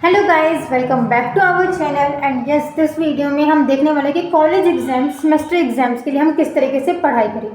Hello guys, welcome back to our channel and yes this video में हम देखने वाले कि कॉलेज एग्जाम सेमेस्टर एग्जाम्स के लिए हम किस तरीके से पढ़ाई करें।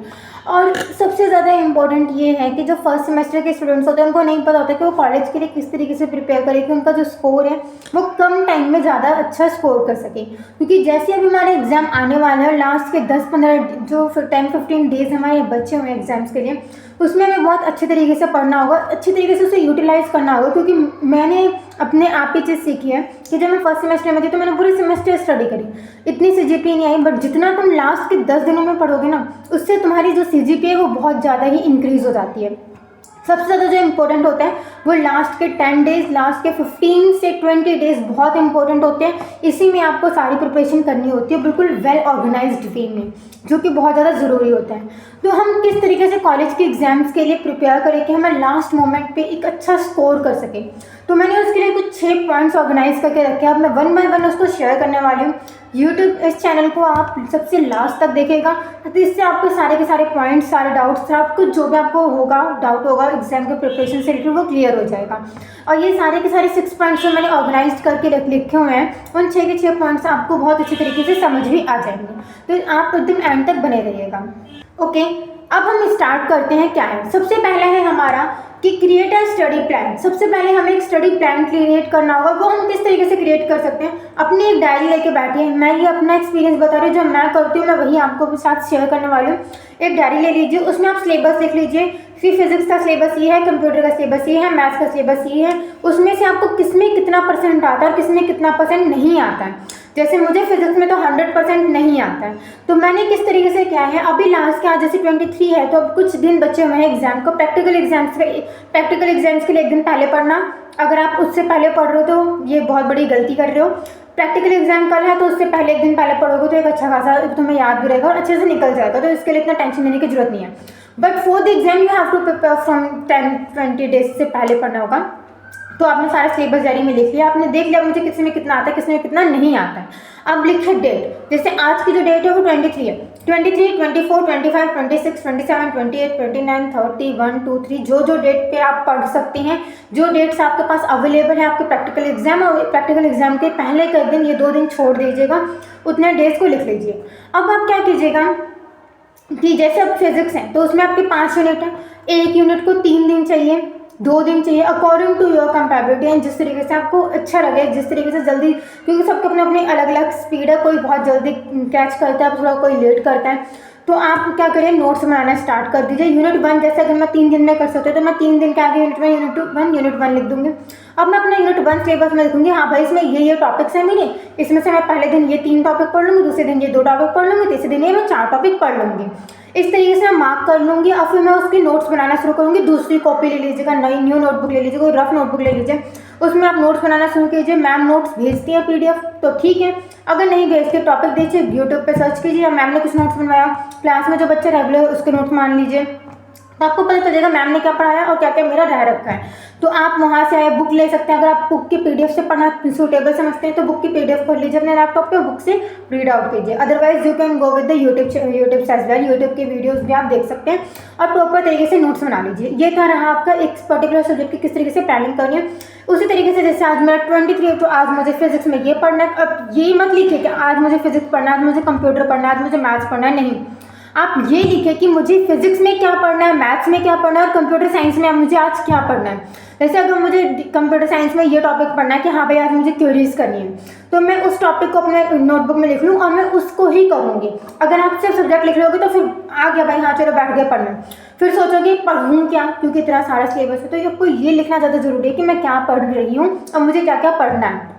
और सबसे ज़्यादा इम्पोर्टेंट ये है कि जो फर्स्ट सेमेस्टर के स्टूडेंट्स होते हैं उनको नहीं पता होता कि वो कॉलेज के लिए किस तरीके से प्रिपेयर करें कि उनका जो स्कोर है वो कम टाइम में ज़्यादा अच्छा स्कोर कर सके। क्योंकि जैसे अभी हमारे एग्ज़ाम आने वाले हैं, लास्ट के 10-15 जो 10-15 डेज हमारे बचे हुए हैं एग्जाम्स के लिए, उसमें हमें बहुत अच्छे तरीके से पढ़ना होगा, अच्छे तरीके से उसे यूटिलाइज़ करना होगा। क्योंकि मैंने अपने आप ही चीज़ सीखी है कि जब मैं फर्स्ट सेमेस्टर में थी तो मैंने पूरे सेमेस्टर स्टडी करी, इतनी सीजीपीए नहीं आई, बट जितना तुम लास्ट के 10 दिनों में पढ़ोगे ना, उससे तुम्हारी जो सीजीपीए है वो बहुत ज़्यादा ही इंक्रीज़ हो जाती है। सबसे ज़्यादा जो इम्पोर्टेंट होता है वो लास्ट के 10 डेज, लास्ट के 15 से 20 डेज बहुत इंपॉर्टेंट होते हैं। इसी में आपको सारी प्रिपरेशन करनी होती है बिल्कुल वेल ऑर्गेनाइज्ड वे में, जो कि बहुत ज़्यादा ज़रूरी होता है। तो हम किस तरीके से कॉलेज के एग्जाम्स के लिए प्रिपेयर करें कि हमें लास्ट मोमेंट पे एक अच्छा स्कोर कर सकें, तो मैंने उसके लिए कुछ 6 पॉइंट्स ऑर्गेनाइज करके रखे हैं। अब मैं 1 बाय 1 उसको शेयर करने वाली हूँ। यूट्यूब इस चैनल को आप सबसे लास्ट तक देखेगा, तो इससे आपको सारे के सारे पॉइंट्स, सारे डाउट्स, आपको जो भी आपको होगा डाउट होगा एग्जाम के प्रिपरेशन से रिलेटेड, वो क्लियर हो जाएगा। और ये सारे के सारे 6 पॉइंट्स जो मैंने ऑर्गेनाइज करके लिखे हुए हैं, उन 6 के 6 पॉइंट्स आपको बहुत अच्छी तरीके से समझ भी आ जाएंगे। तो आप एकदम एंड तक बने रहिएगा। ओके, अब हम स्टार्ट करते हैं। क्या है, सबसे पहला है हमारा कि क्रिएट अ स्टडी प्लान। सबसे पहले हमें एक स्टडी प्लान क्रिएट करना होगा। वो हम किस तरीके से क्रिएट कर सकते हैं, अपनी एक डायरी लेके बैठिए। मैं ये अपना एक्सपीरियंस बता रही हूँ, जो मैं करती हूँ मैं वही आपको भी साथ शेयर करने वाली हूँ। एक डायरी ले लीजिए, उसमें आप सिलेबस लिख लीजिए कि फिजिक्स का सिलेबस ये है, कंप्यूटर का सिलेबस ये है, मैथ्स का सिलेबस ये है। उसमें से आपको किसमें कितना परसेंट आता है और किसमें कितना परसेंट नहीं आता है। जैसे मुझे फिजिक्स में तो 100% नहीं आता है, तो मैंने किस तरीके से किया है, अभी लास्ट के आज जैसे 23 है तो अब कुछ दिन बचे हुए हैं एग्जाम को। प्रैक्टिकल एग्जाम्स के लिए एक दिन पहले पढ़ना। अगर आप उससे पहले पढ़ रहे हो तो ये बहुत बड़ी गलती कर रहे हो। प्रैक्टिकल एग्जाम कल है तो उससे पहले एक दिन पहले पढ़ोगे तो एक अच्छा खासा तुम्हें याद भी रहेगा और अच्छे से निकल जाएगा, तो इसके लिए इतना टेंशन लेने की जरूरत नहीं है। But for the exam you have to prepare from 10-20 days से पहले पढ़ना होगा। तो आपने सारा सिलेबस डायरी में लिख लिया, आपने देख लिया मुझे किस में कितना आता है, किस में कितना नहीं आता है। अब लिखे डेट, जैसे आज की जो डेट है वो 23 है। 23, 24, 25, 26, 27, 28, 29, 30, 1, 2, 3 जो डेट पे आप पढ़ सकते हैं, जो डेट्स आपके पास अवेलेबल है आपके प्रैक्टिकल एग्जाम और प्रैक्टिकल एग्जाम के पहले का दिन, ये 2 दिन छोड़ दीजिएगा, उतने डेज को लिख लीजिए। अब आप क्या कीजिएगा कि जैसे अब फिजिक्स है तो उसमें आपके 5 यूनिट है, एक यूनिट को 3 दिन चाहिए, 2 दिन चाहिए, according to your capability and जिस तरीके से आपको अच्छा लगे, जिस तरीके से जल्दी, क्योंकि सबके अपने अपने अलग अलग स्पीड है, कोई बहुत जल्दी कैच करता है, थोड़ा कोई लेट करता है। तो आप क्या करें, नोट्स बनाना स्टार्ट कर दीजिए। यूनिट 1 जैसे अगर मैं 3 दिन में कर सकती हूँ तो मैं 3 दिन के आगे यूनिट 1 लिख दूंगी। अब मैं अपना यूनिट 1 सिलेबस में लिखूंगी, हाँ भाई इसमें ये टॉपिक्स हैं मेरे, इसमें से मैं पहले दिन ये 3 टॉपिक पढ़ लूँगी, दूसरे दिन ये 2 टॉपिक पढ़ लूँगी, तीसरे दिन ये मैं 4 टॉपिक पढ़ लूँगी। इस तरीके से मैं मार्क कर लूँगी और फिर मैं उसके नोट्स बनाना शुरू करूँगी। दूसरी कॉपी ले लीजिएगा, नई न्यू नोटबुक ले लीजिए, कोई रफ नोटबुक ले लीजिए, उसमें आप नोट्स बनाना शुरू कीजिए। मैम नोट्स भेजती है PDF तो ठीक है, अगर नहीं भेजते टॉपिक दीजिए, यूट्यूब पे सर्च कीजिए मैम ने कुछ नोट्स बनवाया, क्लास में जो बच्चे रेगुलर उसके नोट्स मान लीजिए, तो आपको पता चलेगा मैम ने क्या पढ़ाया और क्या क्या मेरा रह रखा है। तो आप वहाँ से बुक ले सकते हैं। अगर आप बुक की PDF से पढ़ना सूटेबल समझते हैं तो बुक की PDF खोल लीजिए अपने लैपटॉप पे, बुक से रीड आउट कीजिए। Otherwise you can go with the YouTube as well, YouTube की वीडियोस भी आप देख सकते हैं और प्रॉपर तरीके से नोट्स बना लीजिए। ये था रहा आपका एक पर्टिकुलर सब्जेक्ट की किस तरीके से प्लानिंग करनी है। उसी तरीके से जैसे आज मेरा 23 है तो आज मुझे फिजिक्स में ये पढ़ना है। अब ये मत लिखिए कि आज मुझे फिजिक्स पढ़ना है, आज मुझे कंप्यूटर पढ़ना है, आज मुझे मैथ्स पढ़ना है, नहीं। आप ये लिखें कि मुझे फिजिक्स में क्या पढ़ना है, मैथ्स में क्या पढ़ना है और कंप्यूटर साइंस में मुझे आज क्या पढ़ना है। जैसे अगर मुझे कंप्यूटर साइंस में ये टॉपिक पढ़ना है कि हाँ भाई आज मुझे क्वेरीज करनी है, तो मैं उस टॉपिक को अपने नोटबुक में लिख लूँ और मैं उसको ही करूँगी। अगर आप सिर्फ सब्जेक्ट लिख लोगे तो फिर आ गया भाई हाँ चलो बैठ गया पढ़ना, फिर सोचोगे पढ़ूँ क्या, क्योंकि इतना सारा सिलेबस है। तो आपको ये लिखना ज़्यादा जरूरी है कि मैं क्या पढ़ रही हूँ और मुझे क्या क्या पढ़ना है।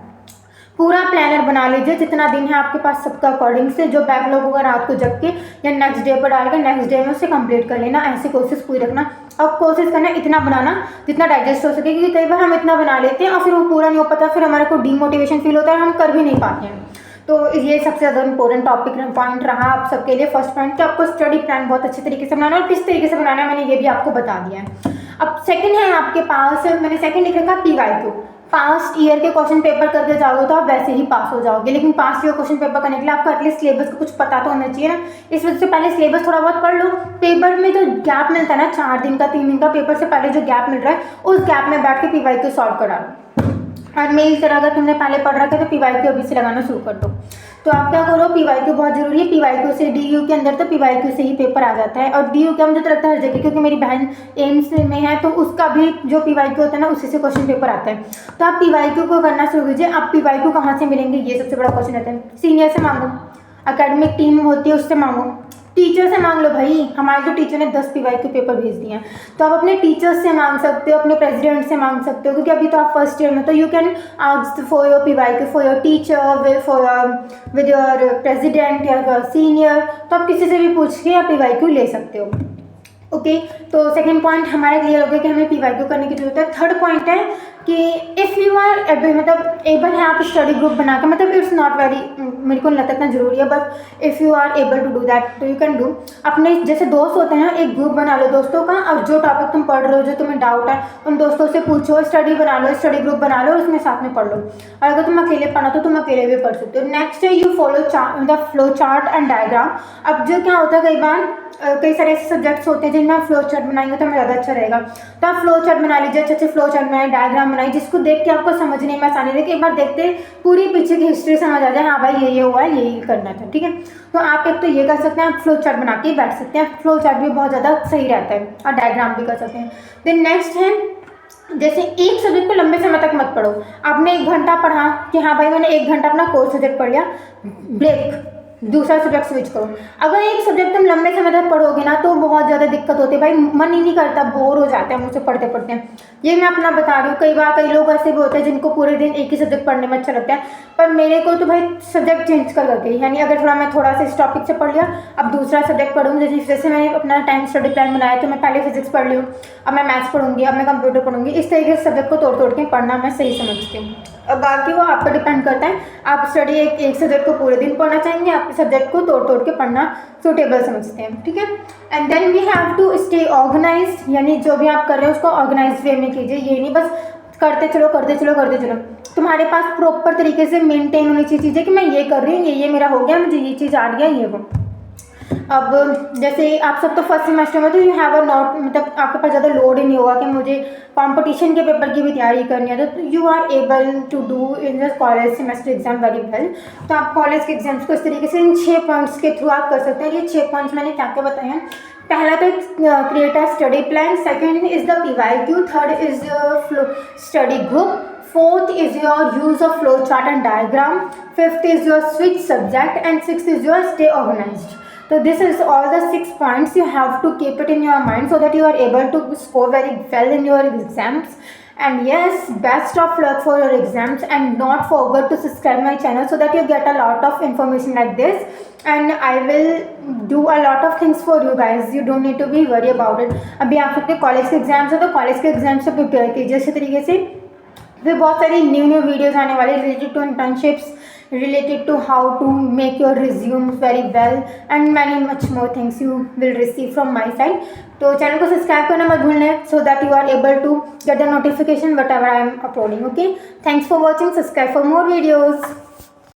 पूरा प्लानर बना लीजिए, जितना दिन है आपके पास सबका अकॉर्डिंग से, जो बैकलॉग होगा रात को जग के या नेक्स्ट डे पर डाल के नेक्स्ट डे में उसे कंप्लीट कर लेना। ऐसी कोशिश पूरी रखना और कोशिश करना इतना बनाना जितना डाइजेस्ट हो सके, क्योंकि कई बार हम इतना बना लेते हैं और फिर वो पूरा नहीं हो पाता, फिर हमारे को डीमोटिवेशन फील होता है, हम कर भी नहीं पाते हैं। तो ये सबसे ज़्यादा इंपॉर्टेंट पॉइंट रहा आप सबके लिए। फर्स्ट पॉइंट कि आपको स्टडी प्लान बहुत अच्छे तरीके से बनाना है और किस तरीके से बनाना है मैंने ये भी आपको बता दिया है। अब सेकंड है आपके पास, मैंने सेकंड लिख रखा PYQ। पास्ट ईयर के क्वेश्चन पेपर करके जाओगे तो आप वैसे ही पास हो जाओगे, लेकिन पास्ट ईयर क्वेश्चन पेपर करने के लिए आपको एटलीस्ट सिलेबस का कुछ पता तो होना चाहिए ना। इस वजह से पहले सिलेबस थोड़ा बहुत पढ़ लो। पेपर में जो गैप मिलता है ना 4 दिन का 3 दिन का, पेपर से पहले जो गैप मिल रहा है उस गैप में बैठ के PYQ सॉल्व कर डालो। और मेरी तरह अगर तुमने पहले पढ़ रखा है तो PYQ अभी से लगाना शुरू कर दो। तो आप क्या करो, PYQ बहुत ज़रूरी है। PYQ से DU के अंदर तो PYQ से ही पेपर आ जाता है, और DU का मुझे तो लगता है हर जगह, क्योंकि मेरी बहन एम्स में है तो उसका भी जो PYQ होता है ना उसी से क्वेश्चन पेपर आता है। तो आप PYQ को करना शुरू कीजिए। आप PYQ कहाँ से मिलेंगे, ये सबसे बड़ा क्वेश्चन रहता है। सीनियर से मांगो, अकेडमिक टीम होती है उससे मांगो, टीचर से मांग लो भाई। हमारे जो टीचर ने 10 PYQ पेपर भेज दिए हैं, तो आप अपने टीचर्स से मांग सकते हो, अपने प्रेसिडेंट से मांग सकते हो, क्योंकि अभी तो आप फर्स्ट ईयर में, तो you can ask for your PYQ for your teacher, for with your president या योर सीनियर। तो आप किसी से भी पूछ के आप PYQ ले सकते हो। ओके, तो सेकंड पॉइंट हमारे क्लियर हो गया कि हमें PYQ करने की जरूरत है। थर्ड पॉइंट है कि इफ़ यू आर मतलब एबल है आप स्टडी ग्रुप बना के, मतलब इट्स नॉट वेरी, मेरे को नहीं लगता इतना जरूरी है, but if you are able to do that तो यू कैन डू। अपने जैसे दोस्त होते हैं ना, एक ग्रुप बना लो दोस्तों का, और जो टॉपिक तुम पढ़ रहे हो, जो तुम्हें डाउट है, उन दोस्तों से पूछो, स्टडी बना लो, स्टडी ग्रुप बना लो, उसमें साथ में पढ़ लो। और अगर तुम अकेले पढ़ना तो तुम अकेले भी पढ़ सकते हो। नेक्स्ट है you follow the flow chart and diagram. अब जो क्या होता है, कई बार कई सारे ऐसे सब्जेक्ट्स होते हैं जिनमें आप फ्लो चार्ट बनाएंगे तो हमें ज़्यादा अच्छा रहेगा। तो आप फ्लो चार्ट बना लीजिए, अच्छे फ्लो चार्ट बनाए, डायग्राम बनाए, जिसको देख के आपको समझने में आसानी रहे। एक बार देखते पूरी पीछे की हिस्ट्री समझ आ जाए, हाँ भाई ये हुआ है, यही करना था, ठीक है। तो आप एक तो ये कर सकते हैं, आप फ्लो चार्ट बना के बैठ सकते हैं। फ्लो चार्ट भी बहुत ज़्यादा सही रहता है, और डायग्राम भी कर सकते हैं। देन नेक्स्ट है, जैसे एक सब्जेक्ट को लंबे समय तक मत पढ़ो। आपने 1 घंटा पढ़ा कि हाँ भाई मैंने 1 घंटा अपना कोर्स सब्जेक्ट पढ़ लिया, ब्रेक, दूसरा सब्जेक्ट स्विच करो। अगर एक सब्जेक्ट तुम लंबे समय तक पढ़ोगे ना तो बहुत ज़्यादा दिक्कत होती है भाई, मन ही नहीं करता, बोर हो जाते हैं मुझसे पढ़ते पढ़ते। ये मैं अपना बता रही हूँ। कई बार कई लोग ऐसे भी होते हैं जिनको पूरे दिन एक ही सब्जेक्ट पढ़ने में अच्छा लगता है, पर मेरे को तो भाई सब्जेक्ट चेंज कर करके, यानी अगर मैं थोड़ा सा इस टॉपिक से पढ़ लिया, अब दूसरा सब्जेक्ट पढ़ूँगी। जैसे मैंने अपना टाइम स्टडी प्लान बनाया, तो मैं पहले फिजिक्स पढ़ ली हूँ, अब मैं मैथ्स पढ़ूंगी, अब मैं कंप्यूटर पढ़ूंगी। इस तरीके से सब्जेक्ट को तोड़ तोड़ के पढ़ना मैं सही समझती हूँ। अब बाकी वो आप पर डिपेंड करता है, आप स्टडी एक सब्जेक्ट को पूरे दिन पढ़ना चाहेंगे, आप सब्जेक्ट को तोड़ तोड़ के पढ़ना सूटेबल समझते हैं, ठीक है। And then we have to stay organised, यानी जो भी आप कर रहे हो उसको ऑर्गेनाइज वे में कीजिए। ये नहीं बस करते चलो करते चलो करते चलो, तुम्हारे पास प्रॉपर तरीके से मेंटेन होनी चाहिए चीज़ें कि मैं ये कर रही हूँ, ये मेरा हो गया, मुझे ये चीज़ आ गया, ये वो। अब जैसे आप सब तो फर्स्ट सेमेस्टर में, तो यू हैव अ नॉट, मतलब आपके पास ज़्यादा लोड ही नहीं होगा कि मुझे कंपटीशन के पेपर की भी तैयारी करनी है। तो you are able to do in the college semester exam very well. तो आप कॉलेज के एग्जाम्स को इस तरीके से इन 6 पॉइंट्स के थ्रू आप कर सकते हैं। ये 6 पॉइंट्स मैंने क्या क्या बताए हैं। पहला तो create a study plan, second is the PYQ, third is flow study group, fourth is your use of flow chart and diagram, fifth is your switch subject, and sixth is your stay organized. So this is all the 6 points. You have to keep it in your mind so that you are able to score very well in your exams. And yes, best of luck for your exams, and not forget to subscribe my channel so that you get a lot of information like this, and I will do a lot of things for you guys. You don't need to be worry about it. अभी आप सबके college के exams है, तो college के exams से prepare कीजिए इसी तरीके से। फिर बहुत सारी न्यू वीडियोज़ आने वाले related to internships, related to how to make your resume very well, and many much more things you will receive from my side. तो चैनल को सब्सक्राइब करना मत भूलना, so that you are able to get the notification whatever I am uploading. Okay, thanks for watching. Subscribe for more videos.